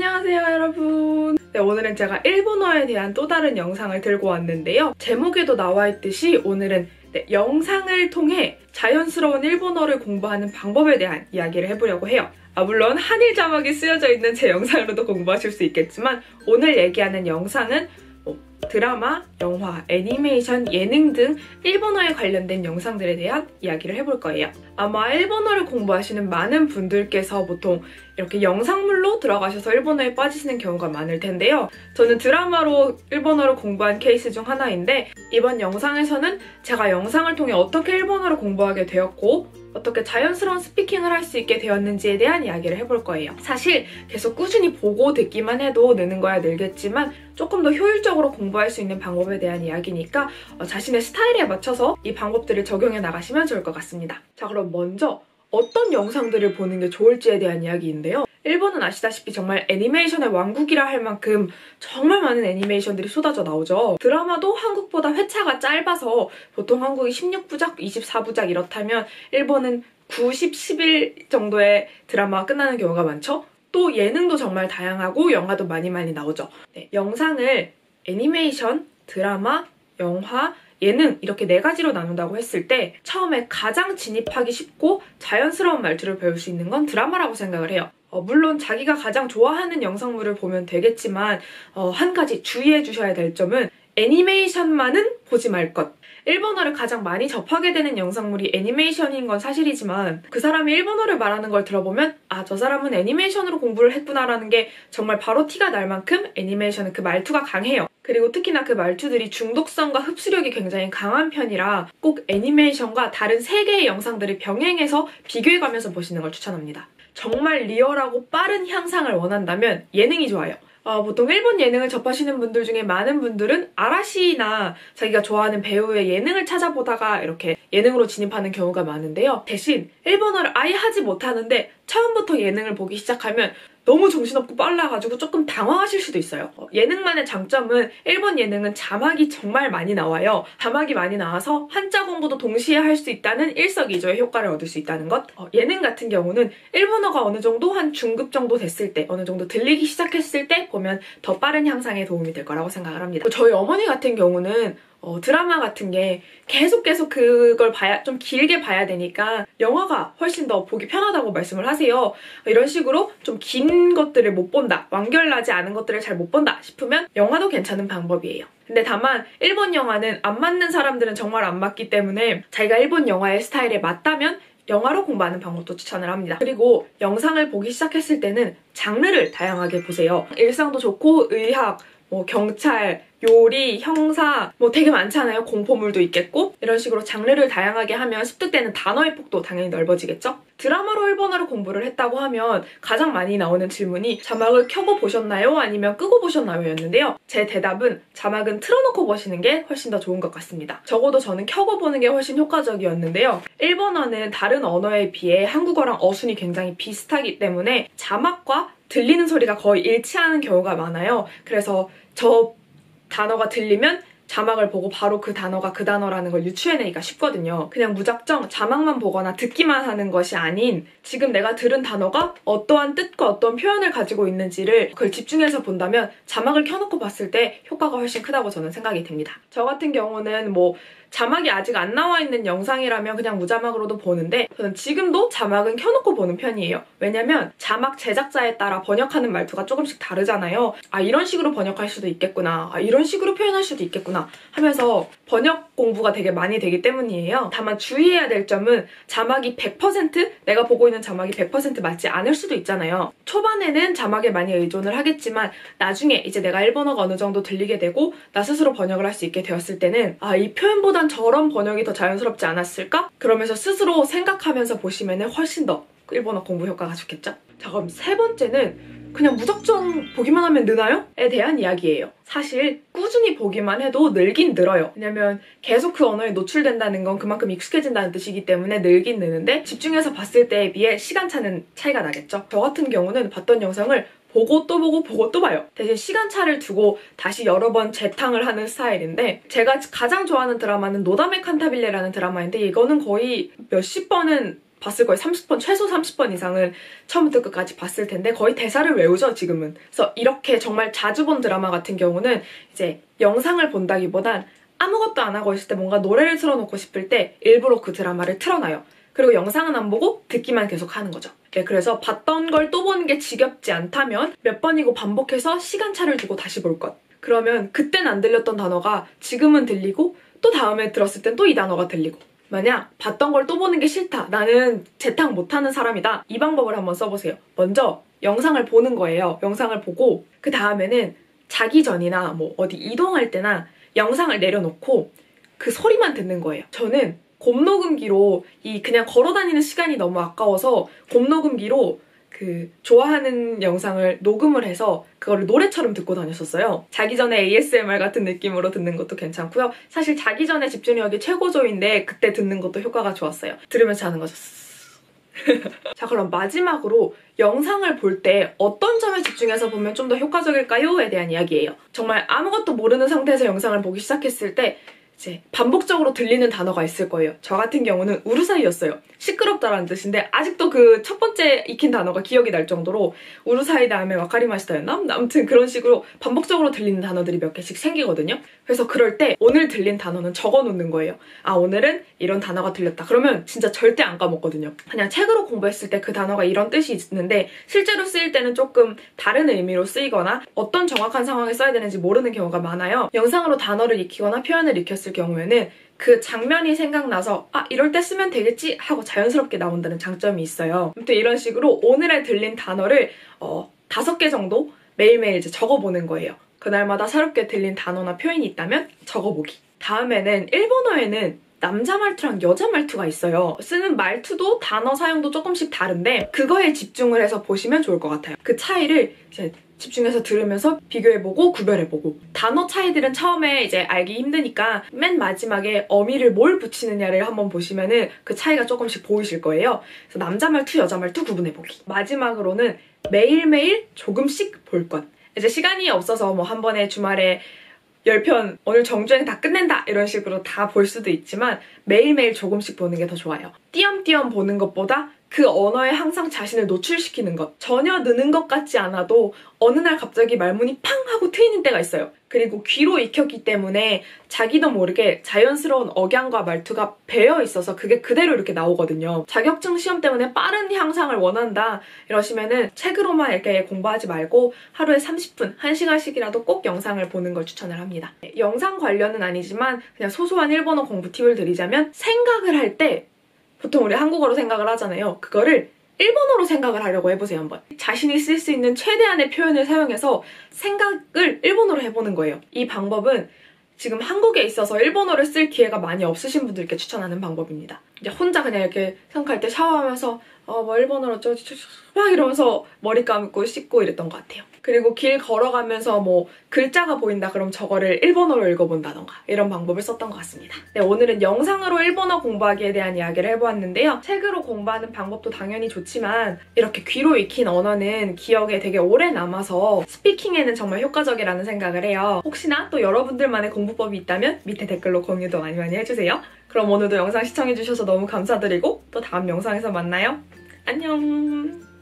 안녕하세요 여러분. 네, 오늘은 제가 일본어에 대한 또 다른 영상을 들고 왔는데요. 제목에도 나와 있듯이 오늘은 영상을 통해 자연스러운 일본어를 공부하는 방법에 대한 이야기를 해보려고 해요. 물론 한일 자막이 쓰여져 있는 제 영상으로도 공부하실 수 있겠지만 오늘 얘기하는 영상은 드라마, 영화, 애니메이션, 예능 등 일본어에 관련된 영상들에 대한 이야기를 해볼 거예요. 아마 일본어를 공부하시는 많은 분들께서 보통 이렇게 영상물로 들어가셔서 일본어에 빠지시는 경우가 많을 텐데요. 저는 드라마로 일본어를 공부한 케이스 중 하나인데 이번 영상에서는 제가 영상을 통해 어떻게 일본어를 공부하게 되었고 어떻게 자연스러운 스피킹을 할 수 있게 되었는지에 대한 이야기를 해볼 거예요. 사실 계속 꾸준히 보고 듣기만 해도 느는 거야 늘겠지만 조금 더 효율적으로 공부할 수 있는 방법에 대한 이야기니까 자신의 스타일에 맞춰서 이 방법들을 적용해 나가시면 좋을 것 같습니다. 자, 그럼 먼저 어떤 영상들을 보는 게 좋을지에 대한 이야기인데요. 일본은 아시다시피 정말 애니메이션의 왕국이라 할 만큼 정말 많은 애니메이션들이 쏟아져 나오죠. 드라마도 한국보다 회차가 짧아서 보통 한국이 16부작, 24부작 이렇다면 일본은 90, 11 정도의 드라마가 끝나는 경우가 많죠. 또 예능도 정말 다양하고 영화도 많이 나오죠. 네, 영상을 애니메이션, 드라마, 영화, 예능 이렇게 4가지로 나눈다고 했을 때 처음에 가장 진입하기 쉽고 자연스러운 말투를 배울 수 있는 건 드라마라고 생각을 해요. 물론 자기가 가장 좋아하는 영상물을 보면 되겠지만 한 가지 주의해 주셔야 될 점은 애니메이션만은 보지 말 것. 일본어를 가장 많이 접하게 되는 영상물이 애니메이션인 건 사실이지만 그 사람이 일본어를 말하는 걸 들어보면 저 사람은 애니메이션으로 공부를 했구나라는 게 정말 바로 티가 날 만큼 애니메이션은 그 말투가 강해요. 그리고 특히나 그 말투들이 중독성과 흡수력이 굉장히 강한 편이라 꼭 애니메이션과 다른 3개의 영상들을 병행해서 비교해가면서 보시는 걸 추천합니다. 정말 리얼하고 빠른 향상을 원한다면 예능이 좋아요. 보통 일본 예능을 접하시는 분들 중에 많은 분들은 아라시나 자기가 좋아하는 배우의 예능을 찾아보다가 이렇게 예능으로 진입하는 경우가 많은데요. 대신 일본어를 아예 하지 못하는데 처음부터 예능을 보기 시작하면 너무 정신없고 빨라가지고 조금 당황하실 수도 있어요. 예능만의 장점은 일본 예능은 자막이 정말 많이 나와요. 자막이 많이 나와서 한자 공부도 동시에 할 수 있다는 일석이조의 효과를 얻을 수 있다는 것. 예능 같은 경우는 일본어가 어느 정도 한 중급 정도 됐을 때, 어느 정도 들리기 시작했을 때 보면 더 빠른 향상에 도움이 될 거라고 생각을 합니다. 저희 어머니 같은 경우는 드라마 같은 게 계속 그걸 좀 길게 봐야 되니까 영화가 훨씬 더 보기 편하다고 말씀을 하세요. 이런 식으로 좀 긴 것들을 못 본다, 완결나지 않은 것들을 잘 못 본다 싶으면 영화도 괜찮은 방법이에요. 근데 다만 일본 영화는 안 맞는 사람들은 정말 안 맞기 때문에 자기가 일본 영화의 스타일에 맞다면 영화로 공부하는 방법도 추천을 합니다. 그리고 영상을 보기 시작했을 때는 장르를 다양하게 보세요. 일상도 좋고 의학, 경찰, 요리, 형사 되게 많잖아요. 공포물도 있겠고 이런 식으로 장르를 다양하게 하면 습득되는 단어의 폭도 당연히 넓어지겠죠? 드라마로 일본어를 공부를 했다고 하면 가장 많이 나오는 질문이 자막을 켜고 보셨나요? 아니면 끄고 보셨나요? 였는데요. 제 대답은 자막은 틀어놓고 보시는 게 훨씬 더 좋은 것 같습니다. 적어도 저는 켜고 보는 게 훨씬 효과적이었는데요. 일본어는 다른 언어에 비해 한국어랑 어순이 굉장히 비슷하기 때문에 자막과 들리는 소리가 거의 일치하는 경우가 많아요. 그래서 저 단어가 들리면 자막을 보고 바로 그 단어가 그 단어라는 걸 유추해내기가 쉽거든요. 그냥 무작정 자막만 보거나 듣기만 하는 것이 아닌 지금 내가 들은 단어가 어떠한 뜻과 어떤 표현을 가지고 있는지를 그걸 집중해서 본다면 자막을 켜놓고 봤을 때 효과가 훨씬 크다고 저는 생각이 됩니다. 저 같은 경우는 자막이 아직 안 나와 있는 영상이라면 그냥 무자막으로도 보는데 저는 지금도 자막은 켜놓고 보는 편이에요. 왜냐면 자막 제작자에 따라 번역하는 말투가 조금씩 다르잖아요. 이런 식으로 번역할 수도 있겠구나. 이런 식으로 표현할 수도 있겠구나 하면서 번역 공부가 되게 많이 되기 때문이에요. 다만 주의해야 될 점은 자막이 100% 내가 보고 있는 자막이 100% 맞지 않을 수도 있잖아요. 초반에는 자막에 많이 의존을 하겠지만 나중에 이제 내가 일본어가 어느 정도 들리게 되고 나 스스로 번역을 할 수 있게 되었을 때는 이 표현보단 저런 번역이 더 자연스럽지 않았을까? 그러면서 스스로 생각하면서 보시면 훨씬 더 일본어 공부 효과가 좋겠죠? 자, 그럼 3번째는 그냥 무작정 보기만 하면 느나요? 에 대한 이야기예요. 사실 꾸준히 보기만 해도 늘긴 늘어요. 왜냐면 계속 그 언어에 노출된다는 건 그만큼 익숙해진다는 뜻이기 때문에 늘긴 느는데 집중해서 봤을 때에 비해 시간차는 차이가 나겠죠. 저 같은 경우는 봤던 영상을 보고 또 보고 보고 또 봐요. 대신 시간차를 두고 다시 여러 번 재탕을 하는 스타일인데 제가 가장 좋아하는 드라마는 노다메 칸타빌레라는 드라마인데 이거는 거의 몇십 번은 봤을 거예요. 30번, 최소 30번 이상은 처음부터 끝까지 봤을 텐데 거의 대사를 외우죠, 지금은. 그래서 이렇게 정말 자주 본 드라마 같은 경우는 이제 영상을 본다기보단 아무것도 안 하고 있을 때 뭔가 노래를 틀어놓고 싶을 때 일부러 그 드라마를 틀어놔요. 그리고 영상은 안 보고 듣기만 계속 하는 거죠. 네, 그래서 봤던 걸 또 보는 게 지겹지 않다면 몇 번이고 반복해서 시간차를 두고 다시 볼 것. 그러면 그땐 안 들렸던 단어가 지금은 들리고 또 다음에 들었을 땐 또 이 단어가 들리고. 만약 봤던 걸 또 보는 게 싫다, 나는 재탕 못하는 사람이다, 이 방법을 한번 써보세요. 먼저 영상을 보는 거예요. 영상을 보고 그 다음에는 자기 전이나 뭐 어디 이동할 때나 영상을 내려놓고 그 소리만 듣는 거예요. 저는 곰녹음기로 그냥 걸어다니는 시간이 너무 아까워서 곰녹음기로 그 좋아하는 영상을 녹음을 해서 그거를 노래처럼 듣고 다녔었어요. 자기 전에 ASMR 같은 느낌으로 듣는 것도 괜찮고요. 사실 자기 전에 집중력이 최고조인데 그때 듣는 것도 효과가 좋았어요. 들으면서 하는 거죠. 자, 그럼 마지막으로 영상을 볼 때 어떤 점에 집중해서 보면 좀 더 효과적일까요? 에 대한 이야기예요. 정말 아무것도 모르는 상태에서 영상을 보기 시작했을 때 이제 반복적으로 들리는 단어가 있을 거예요. 저 같은 경우는 우루사이였어요. 시끄럽다라는 뜻인데 아직도 그 첫 번째 익힌 단어가 기억이 날 정도로 우루사이 다음에 와카리마시타였나? 아무튼 그런 식으로 반복적으로 들리는 단어들이 몇 개씩 생기거든요. 그래서 그럴 때 오늘 들린 단어는 적어놓는 거예요. 아, 오늘은 이런 단어가 들렸다. 그러면 진짜 절대 안 까먹거든요. 그냥 책으로 공부했을 때 그 단어가 이런 뜻이 있는데 실제로 쓰일 때는 조금 다른 의미로 쓰이거나 어떤 정확한 상황에 써야 되는지 모르는 경우가 많아요. 영상으로 단어를 익히거나 표현을 익혔을 경우에는 그 장면이 생각나서 아, 이럴 때 쓰면 되겠지 하고 자연스럽게 나온다는 장점이 있어요. 아무튼 이런 식으로 오늘에 들린 단어를 5개 정도 매일매일 이제 적어보는 거예요. 그날마다 새롭게 들린 단어나 표현이 있다면 적어보기. 다음에는 일본어에는 남자 말투랑 여자 말투가 있어요. 쓰는 말투도 단어 사용도 조금씩 다른데 그거에 집중을 해서 보시면 좋을 것 같아요. 그 차이를 이제 집중해서 들으면서 비교해보고 구별해보고. 단어 차이들은 처음에 이제 알기 힘드니까 맨 마지막에 어미를 뭘 붙이느냐를 한번 보시면은 그 차이가 조금씩 보이실 거예요. 그래서 남자 말투, 여자 말투 구분해보기. 마지막으로는 매일매일 조금씩 볼 것. 이제 시간이 없어서 뭐 한 번에 주말에 10편 오늘 정주행 다 끝낸다 이런 식으로 다 볼 수도 있지만 매일매일 조금씩 보는 게 더 좋아요. 띄엄띄엄 보는 것보다 그 언어에 항상 자신을 노출시키는 것. 전혀 느는 것 같지 않아도 어느 날 갑자기 말문이 팡 하고 트이는 때가 있어요. 그리고 귀로 익혔기 때문에 자기도 모르게 자연스러운 억양과 말투가 배어 있어서 그게 그대로 이렇게 나오거든요. 자격증 시험 때문에 빠른 향상을 원한다 이러시면은 책으로만 이렇게 공부하지 말고 하루에 30분, 1시간씩이라도 꼭 영상을 보는 걸 추천을 합니다. 영상 관련은 아니지만 그냥 소소한 일본어 공부 팁을 드리자면 생각을 할 때 보통 우리 한국어로 생각을 하잖아요. 그거를 일본어로 생각을 하려고 해보세요, 한번. 자신이 쓸 수 있는 최대한의 표현을 사용해서 생각을 일본어로 해보는 거예요. 이 방법은 지금 한국에 있어서 일본어를 쓸 기회가 많이 없으신 분들께 추천하는 방법입니다. 이제 혼자 그냥 이렇게 생각할 때 샤워하면서 뭐 일본어로 어쩌지 막 이러면서 머리 감고 씻고 이랬던 것 같아요. 그리고 길 걸어가면서 뭐 글자가 보인다 그럼 저거를 일본어로 읽어본다던가 이런 방법을 썼던 것 같습니다. 네, 오늘은 영상으로 일본어 공부하기에 대한 이야기를 해보았는데요. 책으로 공부하는 방법도 당연히 좋지만 이렇게 귀로 익힌 언어는 기억에 되게 오래 남아서 스피킹에는 정말 효과적이라는 생각을 해요. 혹시나 또 여러분들만의 공부법이 있다면 밑에 댓글로 공유도 많이 해주세요. 그럼 오늘도 영상 시청해주셔서 너무 감사드리고 또 다음 영상에서 만나요. 안녕!